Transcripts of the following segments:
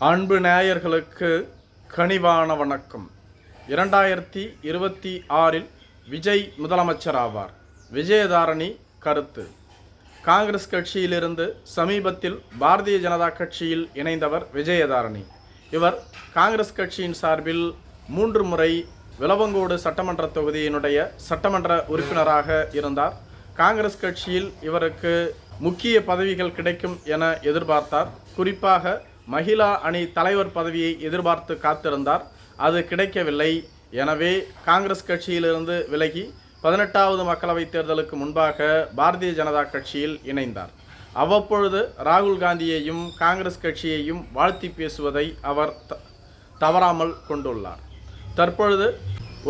அன்பு நேயர்களுக்கு கனிவான வணக்கம். 2026 விஜய் முதலமைச்சராவார். விஜயதாரணி கருத்து. காங்கிரஸ் கட்சியிலிருந்து சமீபத்தில் பாரதிய ஜனதா கட்சியில் இணைந்தவர் விஜயதாரணி. இவர் காங்கிரஸ் கட்சியின் சார்பில் 3 முறை விளவங்கோடு சட்டமன்ற தொகுதியினுடைய சட்டமன்ற உறுப்பினராக இருந்தார். காங்கிரஸ் கட்சியில் இவருக்கு முக்கிய பதவிகள் கிடைக்கும் என எதிர்பார்த்தார். குறிப்பாக மகிழா அணி தலைவர் பதவியை எதிர்பார்த்து காத்திருந்தார். அது கிடைக்கவில்லை. எனவே காங்கிரஸ் கட்சியிலிருந்து விலகி 18வது மக்களவைத் தேர்தலுக்கு முன்பாக பாரதிய ஜனதா கட்சியில் இணைந்தார். அவ்வப்பொழுது ராகுல் காந்தியையும் காங்கிரஸ் கட்சியையும் வாழ்த்தி பேசுவதை அவர் தவறாமல் கொண்டுள்ளார். தற்பொழுது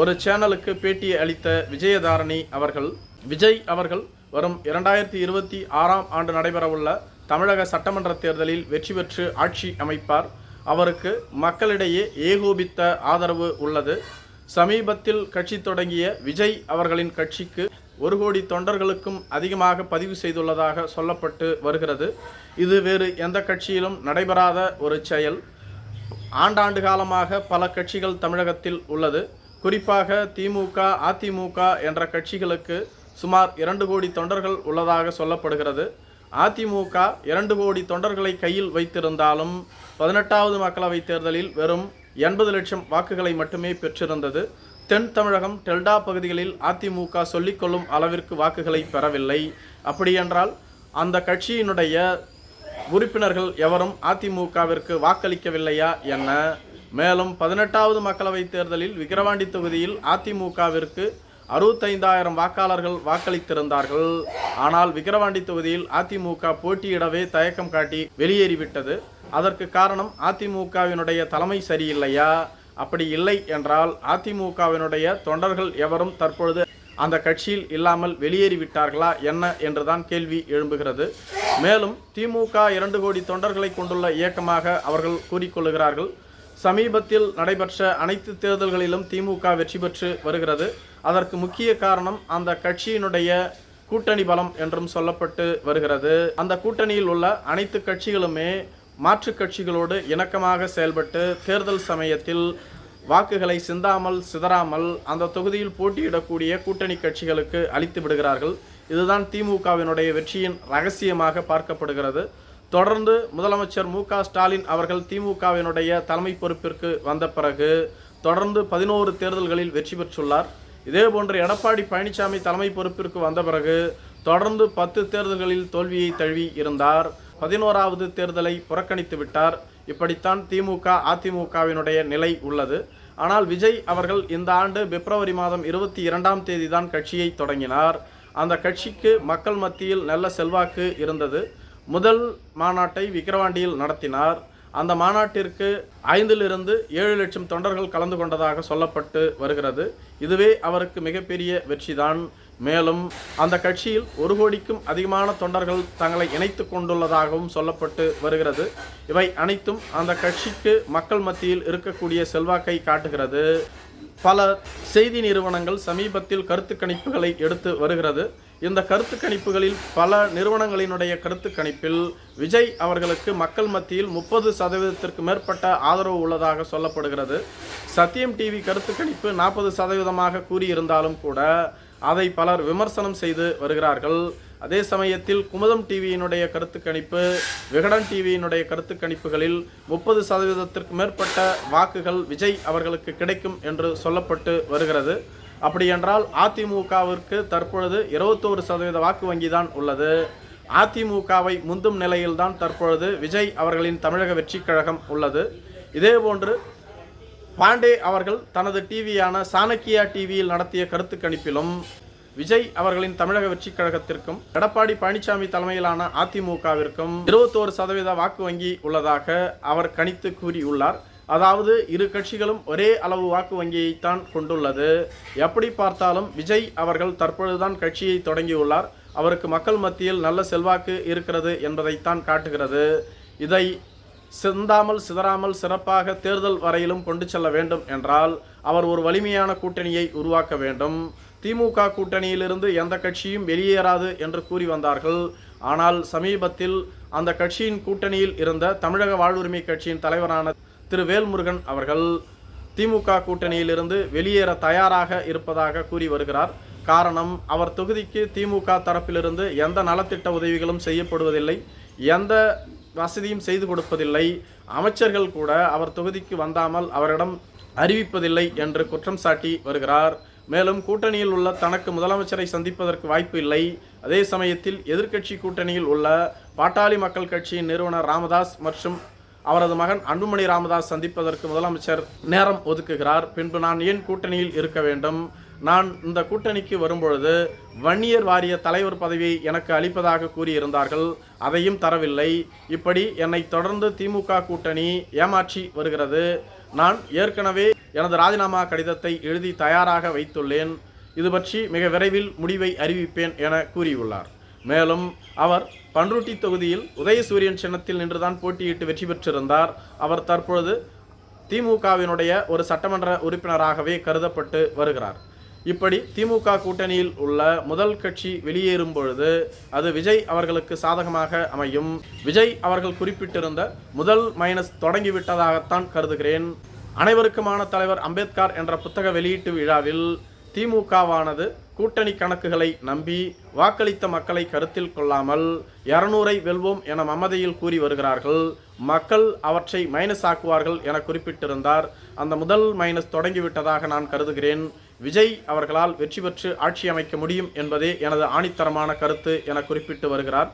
ஒரு சேனலுக்கு பேட்டி அளித்த விஜயதாரணி அவர்கள், விஜய் அவர்கள் வரும் 2026ஆம் ஆண்டு நடைபெறவுள்ள தமிழக சட்டமன்ற தேர்தலில் வெற்றி பெற்று ஆட்சி அமைப்பார். அவருக்கு மக்களிடையே ஏகோபித்த ஆதரவு உள்ளது. சமீபத்தில் கட்சி தொடங்கிய விஜய் அவர்களின் கட்சிக்கு 1 கோடி தொண்டர்களுக்கும் அதிகமாக பதிவு செய்துள்ளதாக சொல்லப்பட்டு வருகிறது. இது வேறு எந்த கட்சியிலும் நடைபெறாத ஒரு செயல். ஆண்டாண்டு காலமாக பல கட்சிகள் தமிழகத்தில் உள்ளது. குறிப்பாக திமுக, அதிமுக என்ற கட்சிகளுக்கு சுமார் 2 கோடி தொண்டர்கள் உள்ளதாக சொல்லப்படுகிறது. அதிமுக 2 கோடி தொண்டர்களை கையில் வைத்திருந்தாலும் 18வது மக்களவைத் தேர்தலில் வெறும் 80 லட்சம் வாக்குகளை மட்டுமே பெற்றிருந்தது. தென் தமிழகம் டெல்டா பகுதிகளில் அதிமுக சொல்லிக்கொள்ளும் அளவிற்கு வாக்குகளை பெறவில்லை. அப்படியென்றால் அந்த கட்சியினுடைய உறுப்பினர்கள் எவரும் அதிமுகவிற்கு வாக்களிக்கவில்லையா என்ன? மேலும் 18வது மக்களவைத் தேர்தலில் விக்கிரவாண்டி தொகுதியில் அதிமுகவிற்கு 65,000 வாக்காளர்கள் வாக்களித்திருந்தார்கள். ஆனால் விக்கிரவாண்டி தொகுதியில் அதிமுக போட்டியிடவே தயக்கம் காட்டி வெளியேறிவிட்டது. அதற்கு காரணம் அதிமுகவினுடைய தலைமை சரியில்லையா? அப்படி இல்லை என்றால் அதிமுகவினுடைய தொண்டர்கள் எவரும் தற்பொழுது அந்த கட்சியில் இல்லாமல் வெளியேறிவிட்டார்களா என்ன என்றுதான் கேள்வி எழும்புகிறது. மேலும் திமுக 2 கோடி தொண்டர்களை கொண்டுள்ள இயக்கமாக அவர்கள் கூறிக்கொள்கிறார்கள். சமீபத்தில் நடைபெற்ற அனைத்து தேர்தல்களிலும் திமுக வெற்றி பெற்று வருகிறது. அதற்கு முக்கிய காரணம் அந்த கட்சியினுடைய கூட்டணி பலம் என்றும் சொல்லப்பட்டு வருகிறது. அந்த கூட்டணியில் உள்ள அனைத்து கட்சிகளுமே மாற்று கட்சிகளோடு இணக்கமாக செயல்பட்டு தேர்தல் சமயத்தில் வாக்குகளை சிதறாமல் அந்த தொகுதியில் போட்டியிடக்கூடிய கூட்டணி கட்சிகளுக்கு அளித்து விடுகிறார்கள். இதுதான் திமுகவினுடைய வெற்றியின் ரகசியமாக பார்க்கப்படுகிறது. தொடர்ந்து முதலமைச்சர் மு.க. ஸ்டாலின் அவர்கள் திமுகவினுடைய தலைமை பொறுப்பிற்கு வந்த பிறகு தொடர்ந்து 11 தேர்தல்களில் வெற்றி பெற்றுள்ளார். இதேபோன்று எடப்பாடி பழனிசாமி தலைமை பொறுப்பிற்கு வந்த பிறகு தொடர்ந்து 10 தேர்தல்களில் தோல்வியை தழுவி இருந்தார். 11வது தேர்தலை புறக்கணித்து விட்டார். இப்படித்தான் திமுக அதிமுகவினுடைய நிலை உள்ளது. ஆனால் விஜய் அவர்கள் இந்த ஆண்டு பிப்ரவரி மாதம் 22ஆம் தேதி தான் கட்சியை தொடங்கினார். அந்த கட்சிக்கு மக்கள் மத்தியில் நல்ல செல்வாக்கு இருந்தது. முதல் மாநாட்டை விக்கிரவாண்டியில் நடத்தினார். அந்த மாநாட்டிற்கு 5லிருந்து 7 லட்சம் தொண்டர்கள் கலந்து கொண்டதாக சொல்லப்பட்டு வருகிறது. இதுவே அவருக்கு மிகப்பெரிய வெற்றிதான். மேலும் அந்த கட்சியில் 1 கோடிக்கும் அதிகமான தொண்டர்கள் தங்களை இணைத்து கொண்டுள்ளதாகவும் சொல்லப்பட்டு வருகிறது. இவை அனைத்தும் அந்த கட்சிக்கு மக்கள் மத்தியில் இருக்கக்கூடிய செல்வாக்கை காட்டுகிறது. பல செய்தி நிறுவனங்கள் சமீபத்தில் கருத்து கணிப்புகளை எடுத்து வருகிறது. இந்த கருத்து கணிப்புகளில் பல நிறுவனங்களினுடைய கருத்து கணிப்பில் விஜய் அவர்களுக்கு மக்கள் மத்தியில் 30% மேற்பட்ட ஆதரவு உள்ளதாக சொல்லப்படுகிறது. சத்தியம் டிவி கருத்து கணிப்பு 40% கூறியிருந்தாலும் கூட அதை பலர் விமர்சனம் செய்து வருகிறார்கள். அதே சமயத்தில் குமுதம் டிவியினுடைய கருத்து கணிப்பு, விகடன் டிவியினுடைய கருத்து கணிப்புகளில் 30% மேற்பட்ட வாக்குகள் விஜய் அவர்களுக்கு கிடைக்கும் என்று சொல்லப்பட்டு வருகிறது. அப்படியென்றால் அதிமுகவிற்கு தற்பொழுது 21% வாக்கு வங்கி தான் உள்ளது. அதிமுகவை முந்தும் நிலையில்தான் தற்பொழுது விஜய் அவர்களின் தமிழக வெற்றி கழகம் உள்ளது. இதேபோன்று பாண்டே அவர்கள் தனது டிவியான சாணக்கியா டிவியில் நடத்திய கருத்து கணிப்பிலும் விஜய் அவர்களின் தமிழக வெற்றி கழகத்திற்கும் எடப்பாடி பழனிசாமி தலைமையிலான அதிமுகவிற்கும் 21% வாக்கு வங்கி உள்ளதாக அவர் கணித்து கூறியுள்ளார். அதாவது இரு கட்சிகளும் ஒரே அளவு வாக்கு வங்கியைத்தான் கொண்டுள்ளது. எப்படி பார்த்தாலும் விஜய் அவர்கள் தற்பொழுதுதான் கட்சியை தொடங்கியுள்ளார். அவருக்கு மக்கள் மத்தியில் நல்ல செல்வாக்கு இருக்கிறது என்பதைத்தான் காட்டுகிறது. இதை சிதறாமல் சிறப்பாக தேர்தல் வரையிலும் கொண்டு செல்ல வேண்டும் என்றால் அவர் ஒரு வலிமையான கூட்டணியை உருவாக்க வேண்டும். திமுக கூட்டணியிலிருந்து எந்த கட்சியும் வெளியேறாது என்று கூறி வந்தார்கள். ஆனால் சமீபத்தில் அந்த கட்சியின் கூட்டணியில் இருந்த தமிழக வாழ்வுரிமை கட்சியின் தலைவரான திரு வேல்முருகன் அவர்கள் திமுக கூட்டணியிலிருந்து வெளியேற தயாராக இருப்பதாக கூறி வருகிறார். காரணம், அவர் தொகுதிக்கு திமுக தரப்பிலிருந்து எந்த நலத்திட்ட உதவிகளும் செய்யப்படுவதில்லை, எந்த வசதியும் செய்து கொடுப்பதில்லை, அமைச்சர்கள் கூட அவர் தொகுதிக்கு வந்தாமல் அவரிடம் அறிவிப்பதில்லை என்று குற்றம் சாட்டி வருகிறார். மேலும் கூட்டணியில் உள்ள தனக்கு முதலமைச்சரை சந்திப்பதற்கு வாய்ப்பு இல்லை. அதே சமயத்தில் எதிர்க்கட்சி கூட்டணியில் உள்ள பாட்டாளி மக்கள் கட்சியின் நிறுவனர் ராமதாஸ் மற்றும் அவரது மகன் அன்புமணி ராமதாஸ் சந்திப்பதற்கு முதலமைச்சர் நேரம் ஒதுக்குகிறார். பின்பு நான் ஏன் கூட்டணியில் இருக்க வேண்டும்? நான் இந்த கூட்டணிக்கு வரும்பொழுது வன்னியர் வாரிய தலைவர் பதவியை எனக்கு அளிப்பதாக கூறியிருந்தார்கள், அதையும் தரவில்லை. இப்படி என்னை தொடர்ந்து திமுக கூட்டணி ஏமாற்றி வருகிறது. நான் ஏற்கனவே எனது ராஜினாமா கடிதத்தை எழுதி தயாராக வைத்துள்ளேன். இது பற்றி மிக விரைவில் முடிவை அறிவிப்பேன் என கூறியுள்ளார். மேலும் அவர் பண்ருட்டி தொகுதியில் உதயசூரியன் சின்னத்தில் நின்றுதான் போட்டியிட்டு வெற்றி பெற்றிருந்தார். அவர் தற்பொழுது திமுகவினுடைய ஒரு சட்டமன்ற உறுப்பினராகவே கருதப்பட்டு வருகிறார். இப்படி திமுக கூட்டணியில் உள்ள முதல் கட்சி வெளியேறும் பொழுது அது விஜய் அவர்களுக்கு சாதகமாக அமையும். விஜய் அவர்கள் குறிப்பிட்டிருந்த முதல் மைனஸ் தொடங்கிவிட்டதாகத்தான் கருதுகிறேன். அனைவருக்குமான தலைவர் அம்பேத்கர் என்ற புத்தக வெளியீட்டு விழாவில் திமுகவானது கூட்டணி கணக்குகளை நம்பி வாக்களித்த மக்களை கருத்தில் கொள்ளாமல் 200ஐ வெல்வோம் என மமதையில் கூறி வருகிறார்கள். மக்கள் அவற்றை மைனஸ் ஆக்குவார்கள் என குறிப்பிட்டிருந்தார். அந்த முதல் மைனஸ் தொடங்கிவிட்டதாக நான் கருதுகிறேன். விஜய் அவர்களால் வெற்றி பெற்று ஆட்சி அமைக்க முடியும் என்பதே எனது ஆணித்தரமான கருத்து என குறிப்பிட்டு வருகிறார்.